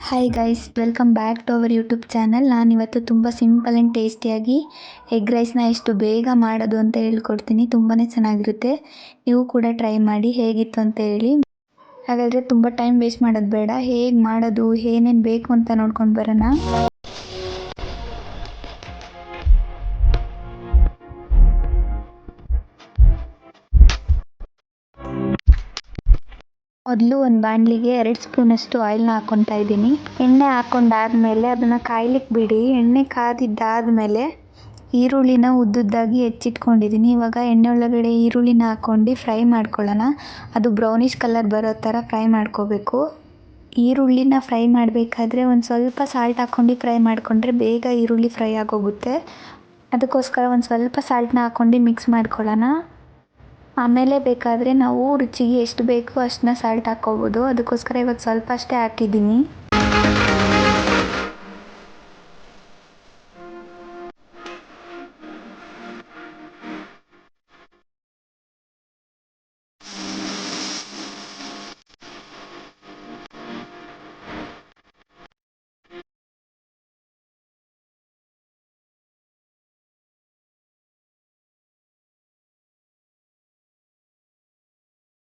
Hi guys, welcome back to our YouTube channel. ನಾನಿವತ್ತು ತುಂಬ simple and ಟೇಸ್ಟಿಯಾಗಿ egg ರೈಸ್ನ ಎಷ್ಟು ಬೇಗ ಮಾಡೋದು ಅಂತ ಹೇಳ್ಕೊಡ್ತೀನಿ. ತುಂಬಾ ಚೆನ್ನಾಗಿರುತ್ತೆ. ನೀವು ಕೂಡ ಟ್ರೈ ಮಾಡಿ ಹೇಗಿತ್ತು ಅಂತ ಹೇಳಿ. ಹಾಗಾದರೆ ತುಂಬ ಟೈಮ್ ವೇಸ್ಟ್ ಮಾಡೋದು ಬೇಡ, ಹೇಗೆ ಮಾಡೋದು ಏನೇನು ಬೇಕು ಅಂತ ನೋಡ್ಕೊಂಡು ಬರೋಣ. ಮೊದಲು ಒಂದು ಬಾಣಲಿಗೆ 2 ಸ್ಪೂನಷ್ಟು ಆಯಿಲ್ನ ಹಾಕ್ಕೊತಾ ಇದ್ದೀನಿ. ಎಣ್ಣೆ ಹಾಕ್ಕೊಂಡಾದ್ಮೇಲೆ ಅದನ್ನು ಕಾಯ್ಲಿಕ್ಕೆ ಬಿಡಿ. ಎಣ್ಣೆ ಕಾದಿದ್ದಾದಮೇಲೆ ಈರುಳ್ಳಿನ ಉದ್ದುದ್ದಾಗಿ ಹೆಚ್ಚಿಟ್ಕೊಂಡಿದ್ದೀನಿ. ಇವಾಗ ಎಣ್ಣೆ ಒಳಗಡೆ ಈರುಳ್ಳಿನ ಹಾಕ್ಕೊಂಡು ಫ್ರೈ ಮಾಡ್ಕೊಳ್ಳೋಣ. ಅದು ಬ್ರೌನಿಷ್ ಕಲರ್ ಬರೋ ಥರ ಫ್ರೈ ಮಾಡ್ಕೋಬೇಕು. ಈರುಳ್ಳಿನ ಫ್ರೈ ಮಾಡಬೇಕಾದ್ರೆ ಒಂದು ಸ್ವಲ್ಪ ಸಾಲ್ಟ್ ಹಾಕ್ಕೊಂಡು ಫ್ರೈ ಮಾಡಿಕೊಂಡ್ರೆ ಬೇಗ ಈರುಳ್ಳಿ ಫ್ರೈ ಆಗೋಗುತ್ತೆ. ಅದಕ್ಕೋಸ್ಕರ ಒಂದು ಸ್ವಲ್ಪ ಸಾಲ್ಟ್ನ ಹಾಕ್ಕೊಂಡು ಮಿಕ್ಸ್ ಮಾಡ್ಕೊಳ್ಳೋಣ. ಆಮೇಲೆ ಬೇಕಾದರೆ ನಾವು ರುಚಿಗೆ ಎಷ್ಟು ಬೇಕೋ ಅಷ್ಟನ್ನ ಸಾಲ್ಟ್ ಹಾಕ್ಕೋಬೋದು. ಅದಕ್ಕೋಸ್ಕರ ಇವತ್ತು ಸ್ವಲ್ಪ ಅಷ್ಟೇ ಹಾಕಿದ್ದೀನಿ.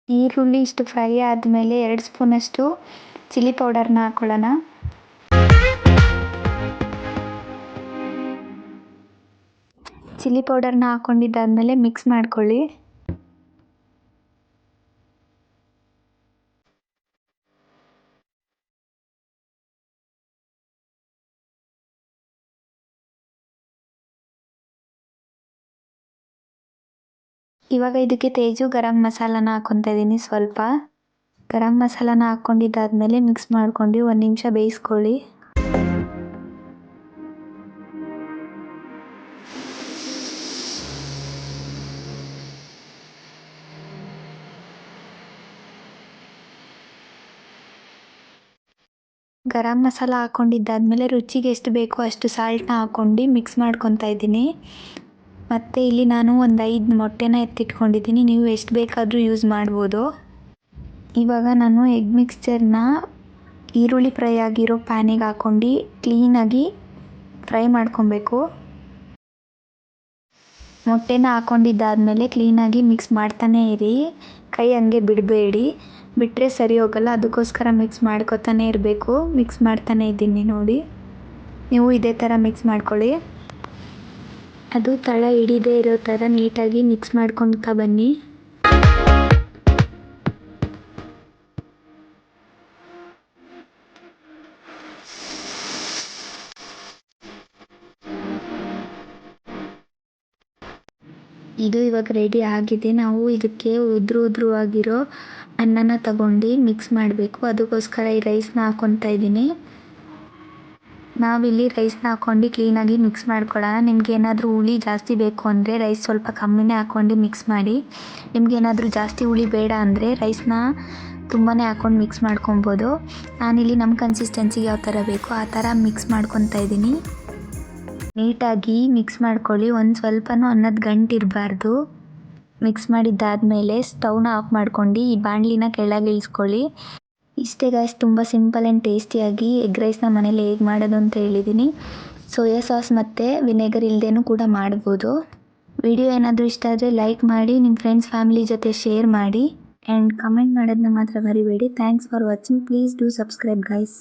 ಈರುಳ್ಳಿ ಇಷ್ಟು ಫ್ರೈ ಆದಮೇಲೆ 2 ಸ್ಪೂನಷ್ಟು ಚಿಲ್ಲಿ ಪೌಡರ್ನ ಹಾಕ್ಕೊಳ್ಳೋಣ. ಚಿಲ್ಲಿ ಪೌಡರ್ನ ಹಾಕ್ಕೊಂಡಿದ್ದಾದಮೇಲೆ ಮಿಕ್ಸ್ ಮಾಡ್ಕೊಳ್ಳಿ. ಇವಾಗ ಇದಕ್ಕೆ ತೇಜು ಗರಂ ಮಸಾಲಾನ ಹಾಕ್ಕೊತಾ ಇದ್ದೀನಿ. ಸ್ವಲ್ಪ ಗರಂ ಮಸಾಲಾನ ಹಾಕ್ಕೊಂಡಿದ್ದಾದಮೇಲೆ ಮಿಕ್ಸ್ ಮಾಡ್ಕೊಂಡು 1 ನಿಮಿಷ ಬೇಯಿಸ್ಕೊಳ್ಳಿ. ಗರಂ ಮಸಾಲ ಹಾಕ್ಕೊಂಡಿದ್ದಾದಮೇಲೆ ರುಚಿಗೆ ಎಷ್ಟು ಬೇಕೋ ಅಷ್ಟು ಸಾಲ್ಟ್ನ ಹಾಕ್ಕೊಂಡು ಮಿಕ್ಸ್ ಮಾಡ್ಕೊತಾ ಇದ್ದೀನಿ. ಮತ್ತು ಇಲ್ಲಿ ನಾನು ಒಂದು 5 ಮೊಟ್ಟೆನ ಎತ್ತಿಟ್ಕೊಂಡಿದ್ದೀನಿ. ನೀವು ಎಷ್ಟು ಬೇಕಾದರೂ ಯೂಸ್ ಮಾಡ್ಬೋದು. ಇವಾಗ ನಾನು ಎಗ್ ಮಿಕ್ಸ್ಚರ್ನ ಈರುಳ್ಳಿ ಫ್ರೈ ಆಗಿರೋ ಪ್ಯಾನಿಗೆ ಹಾಕ್ಕೊಂಡು ಕ್ಲೀನಾಗಿ ಫ್ರೈ ಮಾಡ್ಕೊಬೇಕು. ಮೊಟ್ಟೆನ ಹಾಕ್ಕೊಂಡಿದ್ದಾದಮೇಲೆ ಕ್ಲೀನಾಗಿ ಮಿಕ್ಸ್ ಮಾಡ್ತಾನೇ ಇರಿ. ಕೈ ಹಂಗೆ ಬಿಡಬೇಡಿ, ಬಿಟ್ಟರೆ ಸರಿ ಹೋಗಲ್ಲ. ಅದಕ್ಕೋಸ್ಕರ ಮಿಕ್ಸ್ ಮಾಡ್ಕೊತಾನೆ ಇರಬೇಕು. ಮಿಕ್ಸ್ ಮಾಡ್ತಾನೇ ಇದ್ದೀನಿ ನೋಡಿ. ನೀವು ಇದೇ ಥರ ಮಿಕ್ಸ್ ಮಾಡ್ಕೊಳ್ಳಿ. ಅದು ತಳ ಹಿಡಿದೇ ಇರೋ ಥರ ನೀಟಾಗಿ ಮಿಕ್ಸ್ ಮಾಡ್ಕೊತಾ ಬನ್ನಿ. ಇದು ಇವಾಗ ರೆಡಿ ಆಗಿದೆ. ನಾವು ಇದಕ್ಕೆ ಉದ್ರುವಾಗಿರೋ ಅನ್ನನ ತಗೊಂಡು ಮಿಕ್ಸ್ ಮಾಡಬೇಕು. ಅದಕ್ಕೋಸ್ಕರ ಈ ರೈಸ್ನ ಹಾಕ್ಕೊತಾ ಇದ್ದೀನಿ. ನಾವಿಲ್ಲಿ ರೈಸ್ನ ಹಾಕ್ಕೊಂಡು ಕ್ಲೀನಾಗಿ ಮಿಕ್ಸ್ ಮಾಡ್ಕೊಳ್ಳೋಣ. ನಿಮ್ಗೆ ಏನಾದರೂ ಹುಳಿ ಜಾಸ್ತಿ ಬೇಕು ಅಂದರೆ ರೈಸ್ ಸ್ವಲ್ಪ ಕಮ್ಮಿನೇ ಹಾಕ್ಕೊಂಡು ಮಿಕ್ಸ್ ಮಾಡಿ. ನಿಮ್ಗೆ ಏನಾದರೂ ಜಾಸ್ತಿ ಹುಳಿ ಬೇಡ ಅಂದರೆ ರೈಸ್ನ ತುಂಬಾ ಹಾಕ್ಕೊಂಡು ಮಿಕ್ಸ್ ಮಾಡ್ಕೊಬೋದು. ನಾನಿಲ್ಲಿ ನಮ್ಮ ಕನ್ಸಿಸ್ಟೆನ್ಸಿಗೆ ಯಾವ ಥರ ಬೇಕೋ ಆ ಥರ ಮಿಕ್ಸ್ ಮಾಡ್ಕೊತಾ ಇದ್ದೀನಿ. ನೀಟಾಗಿ ಮಿಕ್ಸ್ ಮಾಡ್ಕೊಳ್ಳಿ. ಒಂದು ಸ್ವಲ್ಪನೂ ಅನ್ನದ ಗಂಟು ಇರಬಾರ್ದು. ಮಿಕ್ಸ್ ಮಾಡಿದ್ದಾದಮೇಲೆ ಸ್ಟವ್ನ ಆಫ್ ಮಾಡ್ಕೊಂಡು ಈ ಬಾಣಲಿನ ಕೆಳಗೆ ಇಳಿಸ್ಕೊಳ್ಳಿ. ಇಷ್ಟೇ ಗಾಯ್ಸ್, ತುಂಬ ಸಿಂಪಲ್ ಆ್ಯಂಡ್ ಟೇಸ್ಟಿಯಾಗಿ ಎಗ್ ರೈಸ್ನ ಮನೇಲಿ ಹೇಗೆ ಮಾಡೋದು ಅಂತ ಹೇಳಿದ್ದೀನಿ. ಸೋಯಾ ಸಾಸ್ ಮತ್ತು ವಿನೆಗರ್ ಇಲ್ಲದೇನೂ ಕೂಡ ಮಾಡ್ಬೋದು. ವಿಡಿಯೋ ಏನಾದರೂ ಇಷ್ಟ ಆದರೆ ಲೈಕ್ ಮಾಡಿ, ನಿಮ್ಮ ಫ್ರೆಂಡ್ಸ್ ಫ್ಯಾಮಿಲಿ ಜೊತೆ ಶೇರ್ ಮಾಡಿ ಆ್ಯಂಡ್ ಕಮೆಂಟ್ ಮಾಡೋದನ್ನ ಮಾತ್ರ ಮರಿಬೇಡಿ. Thanks for watching. Please do subscribe guys.